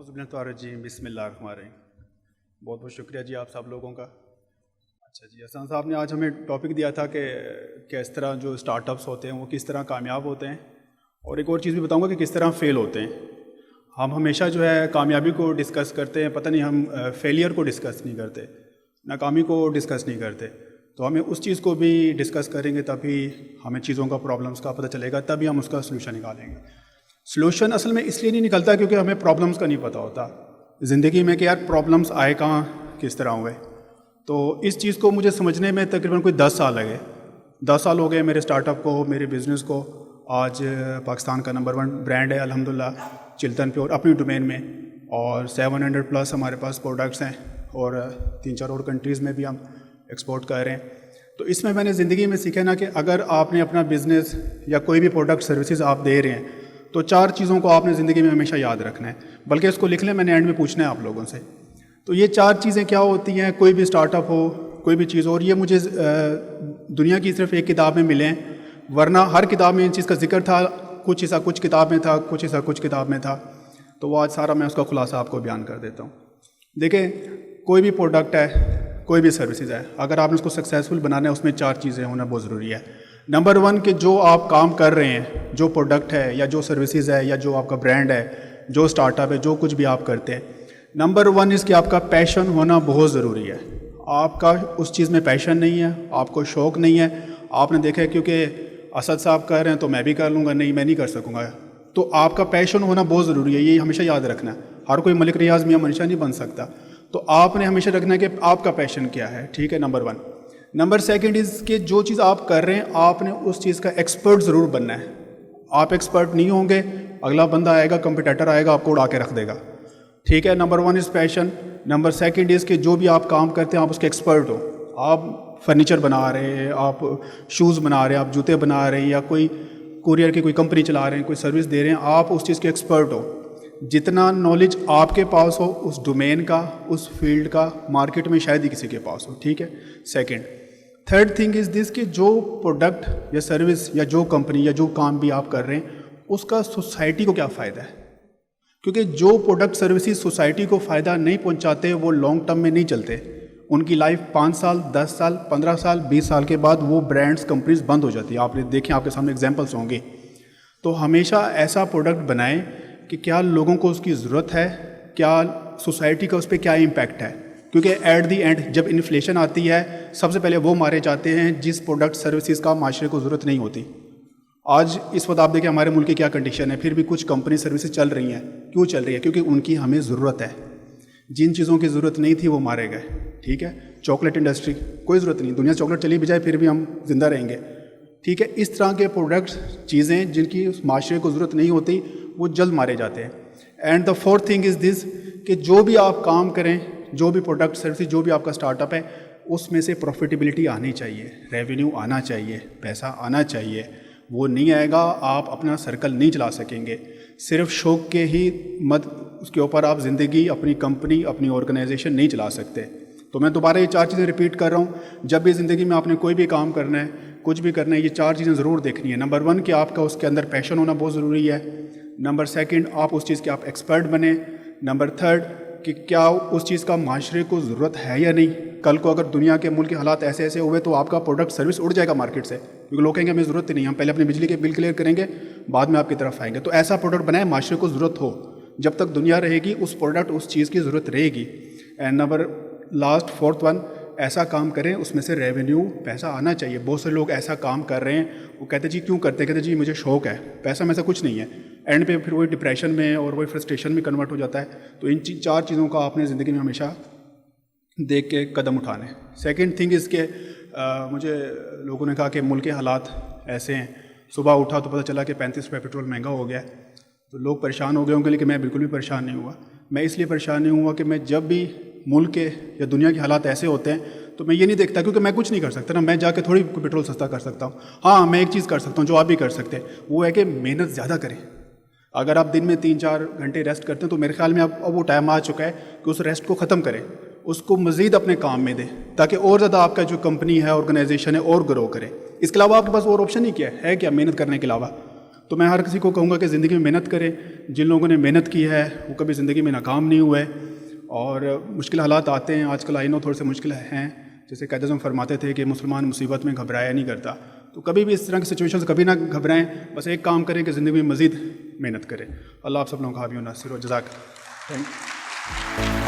औज़ुबिल्लाहिर्रजीम बिस्मिल्लाहिर्रहमानिर्रहीम। बहुत बहुत शुक्रिया जी आप सब लोगों का। अच्छा जी, हसन साहब ने आज हमें टॉपिक दिया था कि किस तरह जो स्टार्टअप्स होते हैं वो किस तरह कामयाब होते हैं, और एक और चीज़ भी बताऊंगा कि किस तरह फ़ेल होते हैं। हम हमेशा जो है कामयाबी को डिस्कस करते हैं, पता नहीं हम फेलियर को डिस्कस नहीं करते, नाकामी को डिस्कस नहीं करते। तो हमें उस चीज़ को भी डिस्कस करेंगे तभी हमें चीज़ों का प्रॉब्लम्स का पता चलेगा, तभी हम उसका सलूशन निकालेंगे। सलूशन असल में इसलिए नहीं निकलता क्योंकि हमें प्रॉब्लम्स का नहीं पता होता ज़िंदगी में कि यार प्रॉब्लम्स आए कहाँ, किस तरह हुए। तो इस चीज़ को मुझे समझने में तकरीबन कोई 10 साल लगे। 10 साल हो गए मेरे स्टार्टअप को, मेरे बिज़नेस को। आज पाकिस्तान का नंबर 1 ब्रांड है अल्हम्दुलिल्लाह चिल्तन प्योर अपनी डोमेन में, और 700 प्लस हमारे पास प्रोडक्ट्स हैं, और 3-4 और कंट्रीज़ में भी हम एक्सपोर्ट कर रहे हैं। तो इसमें मैंने ज़िंदगी में सीखा ना कि अगर आपने अपना बिज़नेस या कोई भी प्रोडक्ट सर्विसेज आप दे रहे हैं तो 4 चीज़ों को आपने ज़िंदगी में हमेशा याद रखना है, बल्कि इसको लिख लें, मैंने एंड में पूछना है आप लोगों से। तो ये 4 चीज़ें क्या होती हैं, कोई भी स्टार्टअप हो, कोई भी चीज़ हो, और ये मुझे दुनिया की सिर्फ एक किताब में मिले हैं, वरना हर किताब में इन चीज़ का जिक्र था। कुछ हिस्सा कुछ किताब में था, कुछ हिस्सा कुछ किताब में था। तो वो आज सारा मैं उसका खुलासा आपको बयान कर देता हूँ। देखिए, कोई भी प्रोडक्ट है, कोई भी सर्विसेज है, अगर आपने उसको सक्सेसफुल बनाना है उसमें 4 चीज़ें होना बहुत ज़रूरी है। नंबर 1 कि जो आप काम कर रहे हैं, जो प्रोडक्ट है या जो सर्विसेज है या जो आपका ब्रांड है, जो स्टार्टअप है, जो कुछ भी आप करते हैं, नंबर 1 इसके आपका पैशन होना बहुत ज़रूरी है। आपका उस चीज़ में पैशन नहीं है, आपको शौक़ नहीं है, आपने देखा है क्योंकि असद साहब कर रहे हैं तो मैं भी कर लूँगा, नहीं मैं नहीं कर सकूँगा। तो आपका पैशन होना बहुत ज़रूरी है, ये हमेशा याद रखना है। हर कोई मलिक रियाज मियां मनीषा नहीं बन सकता, तो आपने हमेशा रखना है कि आपका पैशन क्या है। ठीक है, नंबर 1। नंबर 2 इज़ कि जो चीज़ आप कर रहे हैं आपने उस चीज़ का एक्सपर्ट ज़रूर बनना है। आप एक्सपर्ट नहीं होंगे, अगला बंदा आएगा, कंपटीटर आएगा, आपको उड़ा के रख देगा। ठीक है, number 1 is passion. Number 2 is कि जो भी आप काम करते हैं आप उसके एक्सपर्ट हो। आप फर्नीचर बना रहे हैं, आप शूज़ बना रहे हैं, आप जूते बना रहे हैं, या कोई कुरियर की कोई कंपनी चला रहे हैं, कोई सर्विस दे रहे हैं, आप उस चीज़ के एक्सपर्ट हो। जितना नॉलेज आपके पास हो उस डोमेन का, उस फील्ड का, मार्केट में शायद ही किसी के पास हो। ठीक है, second. Third thing is this कि जो प्रोडक्ट या सर्विस या जो कंपनी या जो काम भी आप कर रहे हैं उसका सोसाइटी को क्या फ़ायदा है। क्योंकि जो प्रोडक्ट सर्विसेज सोसाइटी को फ़ायदा नहीं पहुंचाते वो लॉन्ग टर्म में नहीं चलते। उनकी लाइफ 5 साल, 10 साल, 15 साल, 20 साल के बाद वो ब्रांड्स, कंपनीज बंद हो जाती है। आपने देखें, आपके सामने एग्जांपल्स होंगे। तो हमेशा ऐसा प्रोडक्ट बनाएं कि क्या लोगों को उसकी ज़रूरत है, क्या सोसाइटी का उस पर क्या इम्पैक्ट है। क्योंकि एट दी एंड जब इन्फ्लेशन आती है सबसे पहले वो मारे जाते हैं जिस प्रोडक्ट सर्विसेज का माशरे को ज़रूरत नहीं होती। आज इस वक्त आप देखें हमारे मुल्क की क्या कंडीशन है, फिर भी कुछ कंपनी सर्विसेज चल रही हैं। क्यों चल रही है? क्योंकि उनकी हमें ज़रूरत है। जिन चीज़ों की ज़रूरत नहीं थी वो मारे गए। ठीक है, चॉकलेट इंडस्ट्री, कोई ज़रूरत नहीं, दुनिया चॉकलेट चली भी जाए फिर भी हम जिंदा रहेंगे। ठीक है, इस तरह के प्रोडक्ट्स, चीज़ें जिनकी उस माशरे को ज़रूरत नहीं होती वो जल्द मारे जाते हैं। And the fourth thing is this कि जो भी आप काम करें, जो भी प्रोडक्ट सर्विस, जो भी आपका स्टार्टअप है, उसमें से प्रॉफिटेबिलिटी आनी चाहिए, रेवेन्यू आना चाहिए, पैसा आना चाहिए। वो नहीं आएगा आप अपना सर्कल नहीं चला सकेंगे। सिर्फ शौक़ के ही मत उसके ऊपर आप ज़िंदगी, अपनी कंपनी, अपनी ऑर्गेनाइजेशन नहीं चला सकते। तो मैं दोबारा ये 4 चीज़ें रिपीट कर रहा हूँ। जब भी ज़िंदगी में आपने कोई भी काम करना है, कुछ भी करना है, ये 4 चीज़ें ज़रूर देखनी है। नंबर 1 कि आपका उसके अंदर पैशन होना बहुत ज़रूरी है। नंबर 2 आप उस चीज़ के आप एक्सपर्ट बने। नंबर 3 कि क्या उस चीज़ का माशरे को ज़रूरत है या नहीं। कल को अगर दुनिया के मुल्क के हालात ऐसे ऐसे हुए तो आपका प्रोडक्ट सर्विस उड़ जाएगा मार्केट से, क्योंकि लोग कहेंगे हमें ज़रूरत ही नहीं, हम पहले अपने बिजली के बिल क्लियर करेंगे, बाद में आपकी तरफ आएंगे। तो ऐसा प्रोडक्ट बनाए माशरे को ज़रूरत हो। जब तक दुनिया रहेगी उस प्रोडक्ट, उस चीज़ की ज़रूरत रहेगी। And number last 4th one, ऐसा काम करें उसमें से रेवेन्यू, पैसा आना चाहिए। बहुत से लोग ऐसा काम कर रहे हैं, वो कहते जी क्यों करते, कहते जी मुझे शौक़ है, पैसा में से कुछ नहीं है। एंड पे फिर वही डिप्रेशन में और वही फ्रस्ट्रेशन में कन्वर्ट हो जाता है। तो इन 4 चीज़ों का आपने ज़िंदगी में हमेशा देख के कदम उठाने। सेकंड थिंग इसके मुझे लोगों ने कहा कि मुल्क के हालात ऐसे हैं। सुबह उठा तो पता चला कि 35 रुपये पेट्रोल महंगा हो गया है। तो लोग परेशान हो गए होंगे, लेकिन मैं बिल्कुल भी परेशान नहीं हुआ। मैं इसलिए परेशान नहीं हुआ कि मैं जब भी मुल्क के या दुनिया के हालात ऐसे होते हैं तो मैं ये नहीं देखता, क्योंकि मैं कुछ नहीं कर सकता ना, मैं जाके थोड़ी पेट्रोल सस्ता कर सकता हूँ। हाँ, मैं एक चीज़ कर सकता हूँ जो आप भी कर सकते हैं, वो है कि मेहनत ज़्यादा करें। अगर आप दिन में 3-4 घंटे रेस्ट करते हैं तो मेरे ख्याल में अब वो टाइम आ चुका है कि उस रेस्ट को ख़त्म करें, उसको मज़ीद अपने काम में दें, ताकि और ज़्यादा आपका जो कंपनी है, ऑर्गेनाइजेशन है, और ग्रो करे। इसके अलावा आपके पास और ऑप्शन नहीं क्या है क्या मेहनत करने के अलावा। تو میں ہر کسی کو کہوں گا کہ زندگی میں محنت کریں. جن لوگوں نے محنت کی ہے وہ کبھی زندگی میں ناکام نہیں ہوئے. اور مشکل حالات آتے ہیں, آج کل آئی نو تھوڑے سے مشکل ہیں, جیسے قائد اعظم فرماتے تھے کہ مسلمان مصیبت میں گھبرایا نہیں کرتا. تو کبھی بھی اس طرح کی سچویشن سے کبھی نہ گھبرائیں, بس ایک کام کریں کہ زندگی میں مزید محنت کریں. اللہ آپ سب لوگوں کا حامی و ناصر و جزاک. Thank you.